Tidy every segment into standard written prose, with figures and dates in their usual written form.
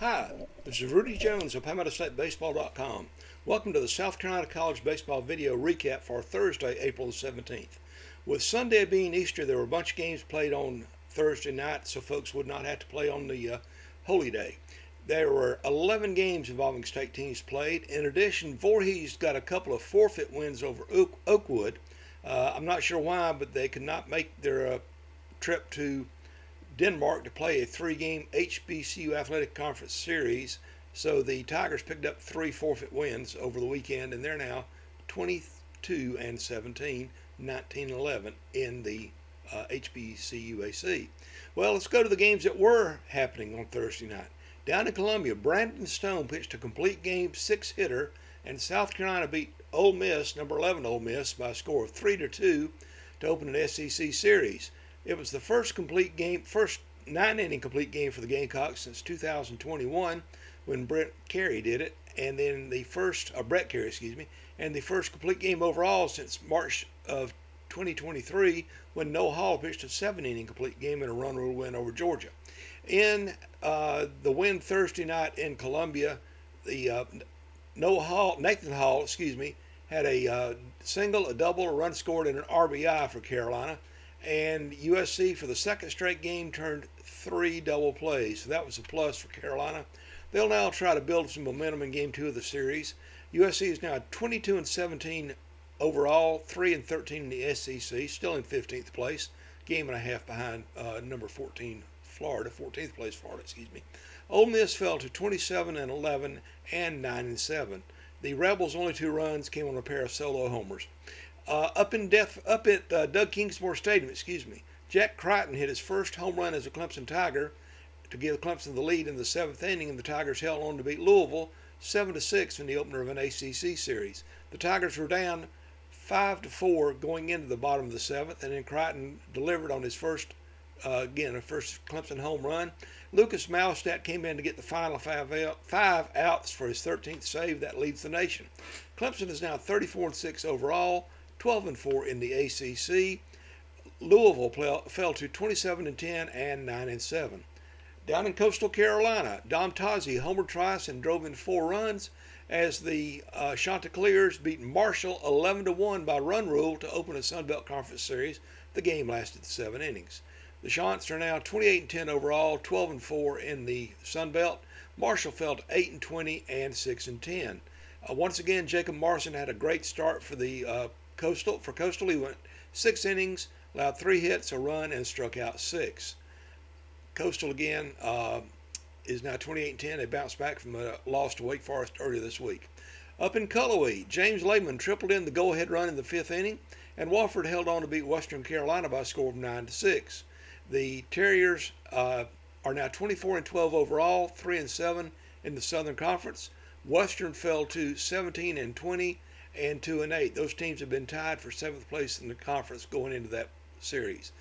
Hi, this is Rudy Jones of PalmettoStateBaseball.com. Welcome to the South Carolina College Baseball video recap for Thursday, April the 17th. With Sunday being Easter, there were a bunch of games played on Thursday night, so folks would not have to play on the holy day. There were 11 games involving state teams played. In addition, Voorhees got a couple of forfeit wins over Oakwood. I'm not sure why, but they could not make their trip to Denmark to play a three-game HBCU Athletic Conference series. So the Tigers picked up 3 forfeit wins over the weekend, and they're now 22-17, 19-11 in the HBCUAC. Well, let's go to the games that were happening on Thursday night. Down in Columbia, Brandon Stone pitched a complete game 6-hitter, and South Carolina beat Ole Miss, number 11 Ole Miss, by a score of 3-2 to open an SEC series. It was the first 9-inning complete game for the Gamecocks since 2021 when Brett Carey did it, and then Brett Carey, and the first complete game overall since March of 2023 when Noah Hall pitched a 7-inning complete game in a run rule win over Georgia. In the win Thursday night in Columbia, the Nathan Hall, had a single, a double, a run scored, and an RBI for Carolina. And USC, for the second straight game, turned 3 double plays. So that was a plus for Carolina. They'll now try to build some momentum in Game 2 of the series. USC is now 22-17 overall, 3-13 in the SEC, still in 15th place, game and a half behind number 14 Florida, 14th place Florida, Ole Miss fell to 27-11 and 9-7. The Rebels' only 2 runs came on a pair of solo homers. Up at Doug Kingsmore Stadium, Jack Crighton hit his first home run as a Clemson Tiger to give Clemson the lead in the 7th inning, and the Tigers held on to beat Louisville 7-6 in the opener of an ACC series. The Tigers were down 5-4 going into the bottom of the 7th, and then Crichton delivered on his first Clemson home run. Lucas Malstadt came in to get the final 5 outs for his 13th save. That leads the nation. Clemson is now 34-6 overall, 12-4 in the ACC. Louisville fell to 27-10 and 9-7. Down in Coastal Carolina, Dom Tazi homered twice and drove in 4 runs as the Chanticleers beat Marshall 11-1 by run rule to open a Sun Belt Conference series. The game lasted 7 innings. The Chants are now 28-10 overall, 12-4 in the Sun Belt. Marshall fell to 8-20 and 6-10. Once again, Jacob Morrison had a great start for the Coastal. For Coastal, he went 6 innings, allowed 3 hits, a run, and struck out 6. Coastal again is now 28-10. They bounced back from a loss to Wake Forest earlier this week. Up in Cullowhee, James Lehman tripled in the go-ahead run in the 5th inning, and Wofford held on to beat Western Carolina by a score of 9-6. The Terriers are now 24-12 overall, 3-7 in the Southern Conference. Western fell to 17-20 and 2-8. Those teams have been tied for 7th place in the conference going into that series.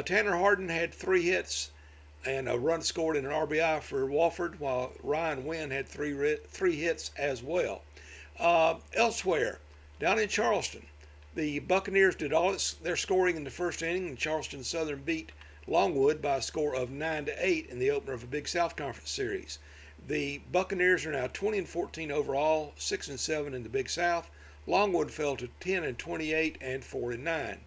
Tanner Harden had 3 hits and a run scored and an RBI for Wofford, while Ryan Wynn had 3 hits as well. Elsewhere, down in Charleston, the Buccaneers did all their scoring in the 1st inning, and Charleston Southern beat Longwood by a score of 9-8 in the opener of a Big South Conference series. The Buccaneers are now 20-14 overall, 6-7 in the Big South. Longwood fell to 10-28 and 4-9.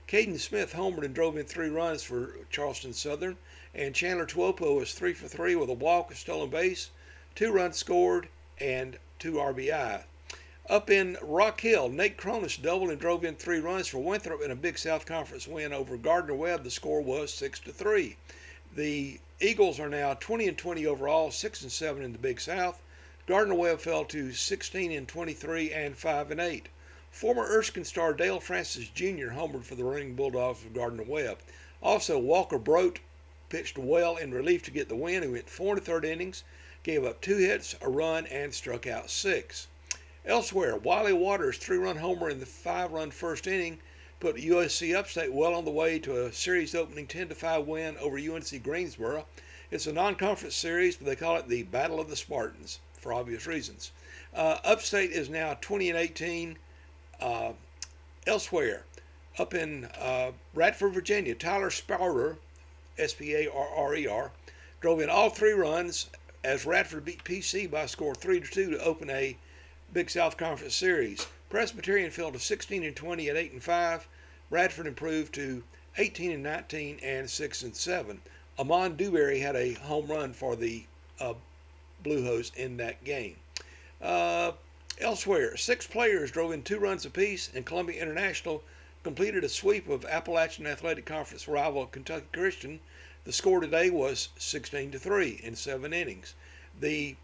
Caden Smith homered and drove in 3 runs for Charleston Southern, and Chandler Tuopo was 3 for 3 with a walk, a stolen base, 2 runs scored, and 2 RBI. Up in Rock Hill, Nate Cronus doubled and drove in 3 runs for Winthrop in a Big South Conference win over Gardner-Webb. The score was 6-3. The Eagles are now 20-20 overall, 6-7 in the Big South. Gardner-Webb fell to 16-23 and 5-8. Former Erskine star Dale Francis Jr. homered for the Running Bulldogs of Gardner-Webb. Also, Walker Brote pitched well in relief to get the win. He went 4 1/3 innings, gave up 2 hits, a run, and struck out 6. Elsewhere, Wiley Waters' 3-run homer in the 5-run 1st inning put USC Upstate well on the way to a series-opening 10-5 win over UNC Greensboro. It's a non-conference series, but they call it the Battle of the Spartans for obvious reasons. Upstate is now 20-18. Elsewhere, up in Radford, Virginia, Tyler Sparrer, Sparrer, drove in all 3 runs as Radford beat PC by a score of 3-2 to open a Big South Conference series. Presbyterian fell to 16-20 at 8-5. Radford improved to 18-19 and 6-7. Amon Dewberry had a home run for the Blue Hose in that game. Elsewhere, 6 players drove in 2 runs apiece, and Columbia International completed a sweep of Appalachian Athletic Conference rival Kentucky Christian. The score today was 16-3 in 7 innings. The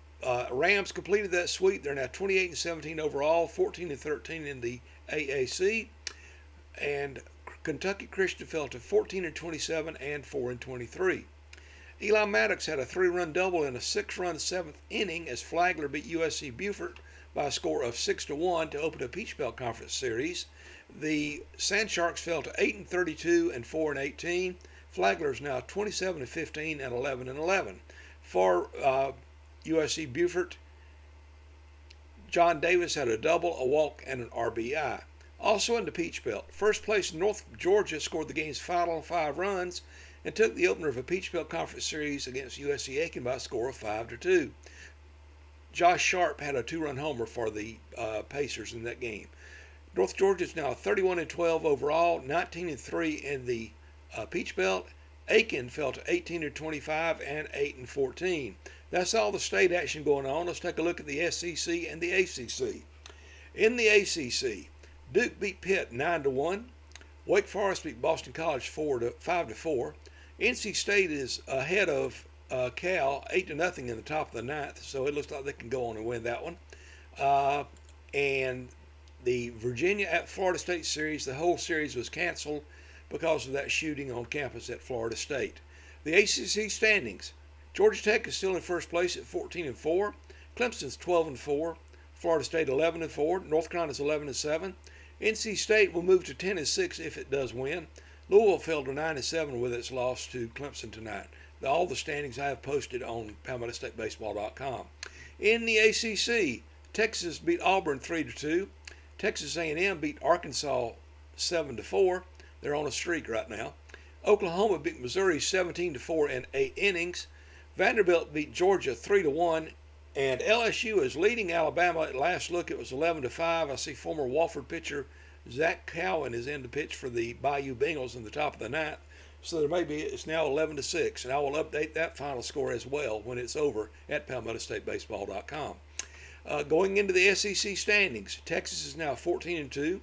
Rams completed that sweep. They're now 28-17 overall, 14-13 in the AAC, and Kentucky Christian fell to 14-27 and 4-23. Eli Maddox had a 3-run double in a 6-run 7th inning as Flagler beat USC Beaufort by a score of 6-1 to open a Peach Belt Conference series. The Sand Sharks fell to 8-32 and 4-18. Flagler is now 27-15 and 11-11. For USC Beaufort, John Davis had a double, a walk, and an RBI. Also in the Peach Belt, first place North Georgia scored the game's final 5 runs and took the opener of a Peach Belt Conference series against USC Aiken by a score of 5-2. Josh Sharp had a 2-run homer for the Pacers in that game. North Georgia is now 31-12 overall, 19-3 in the Peach Belt. Aiken fell to 18-25 and 8-14. That's all the state action going on. Let's take a look at the SEC and the ACC. In the ACC, Duke beat Pitt 9-1. Wake Forest beat Boston College 5-4. NC State is ahead of Cal 8-0 in the top of the 9th, so it looks like they can go on and win that one. And the Virginia at Florida State series, the whole series was canceled because of that shooting on campus at Florida State. The ACC standings: Georgia Tech is still in first place at 14-4. Clemson's 12-4. Florida State 11-4. North Carolina's 11-7. NC State will move to 10-6 if it does win. Louisville fell to 9-7 with its loss to Clemson tonight. All the standings I have posted on PalmettoStateBaseball.com. In the ACC, Texas beat Auburn 3-2. Texas A&M beat Arkansas 7-4. They're on a streak right now. Oklahoma beat Missouri 17-4 in 8 innings. Vanderbilt beat Georgia 3-1. And LSU is leading Alabama. At last look, it was 11-5. I see former Wofford pitcher Zach Cowan is in to pitch for the Bayou Bengals in the top of the 9th. So it's now 11-6. And I will update that final score as well when it's over at PalmettoStateBaseball.com. Going into the SEC standings, Texas is now 14-2.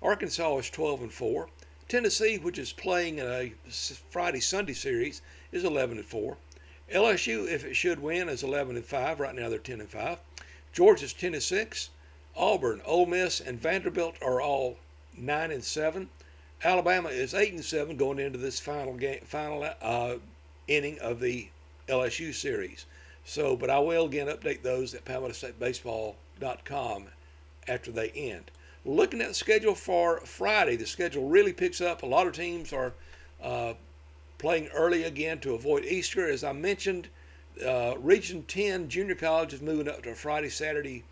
Arkansas is 12-4. Tennessee, which is playing in a Friday-Sunday series, is 11-4. LSU, if it should win, is 11-5. Right now they're 10-5. Georgia's 10-6. Auburn, Ole Miss, and Vanderbilt are all 9-7. Alabama is 8-7 going into this final inning of the LSU series. So, but I will again update those at PalmettoStateBaseball.com after they end. Looking at the schedule for Friday, the schedule really picks up. A lot of teams are playing early again to avoid Easter. As I mentioned, Region 10 Junior College is moving up to a Friday-Saturday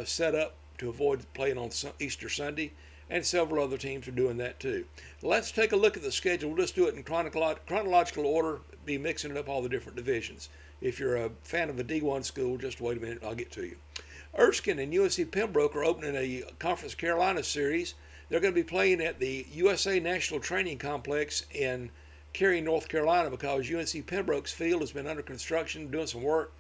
setup to avoid playing on Easter Sunday, and several other teams are doing that too. Let's take a look at the schedule. We'll just do it in chronological order, be mixing it up all the different divisions. If you're a fan of a D1 school, just wait a minute, I'll get to you. Erskine and UNC Pembroke are opening a Conference Carolina series. They're going to be playing at the USA National Training Complex in Cary, North Carolina, because UNC Pembroke's field has been under construction, doing some work,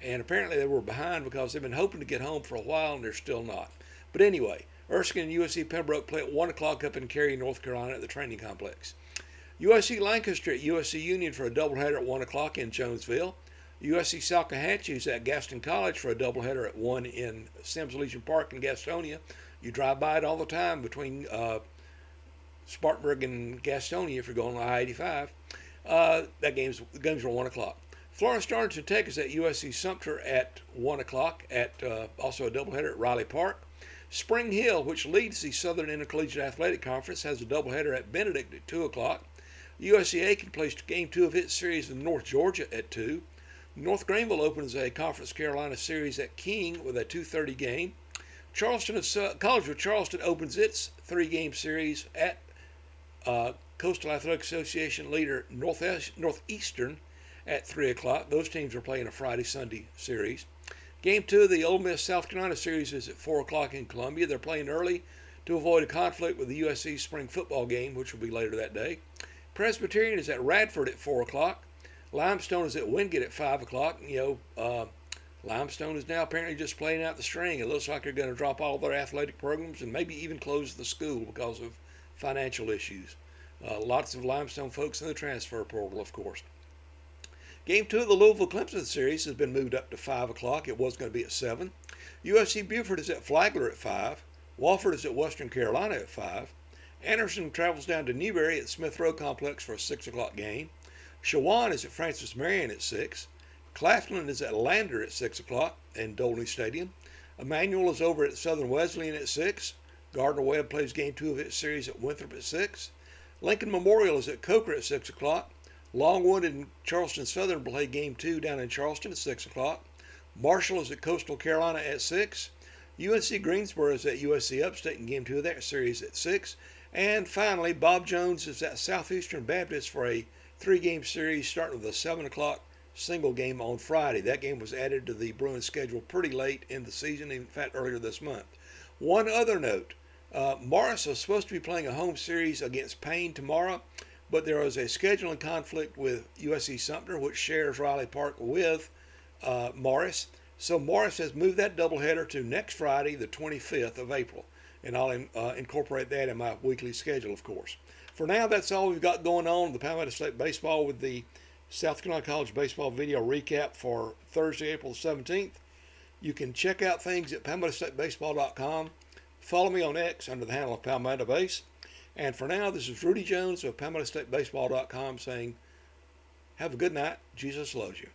and apparently they were behind because they've been hoping to get home for a while, and they're still not. But anyway, Erskine and UNC Pembroke play at 1 o'clock up in Cary, North Carolina at the training complex. USC Lancaster at USC Union for a doubleheader at 1 o'clock in Jonesville. USC Salcahatchee is at Gaston College for a doubleheader at 1 in Sims Legion Park in Gastonia. You drive by it all the time between Spartanburg and Gastonia if you're going on I-85. The games are 1 o'clock. Florence Darlington Tech is at USC Sumter at 1 o'clock at also a doubleheader at Riley Park. Spring Hill, which leads the Southern Intercollegiate Athletic Conference, has a doubleheader at Benedict at 2 o'clock. USC Aiken plays Game 2 of its series in North Georgia at 2. North Greenville opens a Conference Carolina series at King with a 2:30 game. College of Charleston opens its 3-game series at Coastal Athletic Association leader Northeastern at 3 o'clock. Those teams are playing a Friday-Sunday series. Game 2 of the Ole Miss South Carolina series is at 4 o'clock in Columbia. They're playing early to avoid a conflict with the USC spring football game, which will be later that day. Presbyterian is at Radford at 4 o'clock. Limestone is at Wingate at 5 o'clock. Limestone is now apparently just playing out the string. It looks like they're going to drop all their athletic programs and maybe even close the school because of financial issues. Lots of Limestone folks in the transfer portal, of course. Game 2 of the Louisville-Clemson series has been moved up to 5 o'clock. It was going to be at 7. USC Beaufort is at Flagler at 5. Wofford is at Western Carolina at 5. Anderson travels down to Newberry at Smith Road Complex for a 6 o'clock game. Shawan is at Francis Marion at 6. Claflin is at Lander at 6 o'clock in Dolney Stadium. Emmanuel is over at Southern Wesleyan at 6. Gardner-Webb plays Game 2 of its series at Winthrop at 6. Lincoln Memorial is at Coker at 6 o'clock. Longwood and Charleston Southern play Game 2 down in Charleston at 6 o'clock. Marshall is at Coastal Carolina at 6. UNC Greensboro is at USC Upstate in Game 2 of that series at 6. And finally, Bob Jones is at Southeastern Baptist for a 3-game series starting with a 7 o'clock single game on Friday. That game was added to the Bruins schedule pretty late in the season, in fact earlier this month. One other note, Morris is supposed to be playing a home series against Payne tomorrow, but there is a scheduling conflict with USC Sumter, which shares Riley Park with Morris. So Morris has moved that doubleheader to next Friday, the 25th of April, and I'll incorporate that in my weekly schedule, of course. For now, that's all we've got going on the Palmetto State Baseball with the South Carolina College Baseball video recap for Thursday, April 17th. You can check out things at PalmettoStateBaseball.com. Follow me on X under the handle of Palmetto Base. And for now, this is Rudy Jones of PalmettoStateBaseball.com saying, have a good night. Jesus loves you.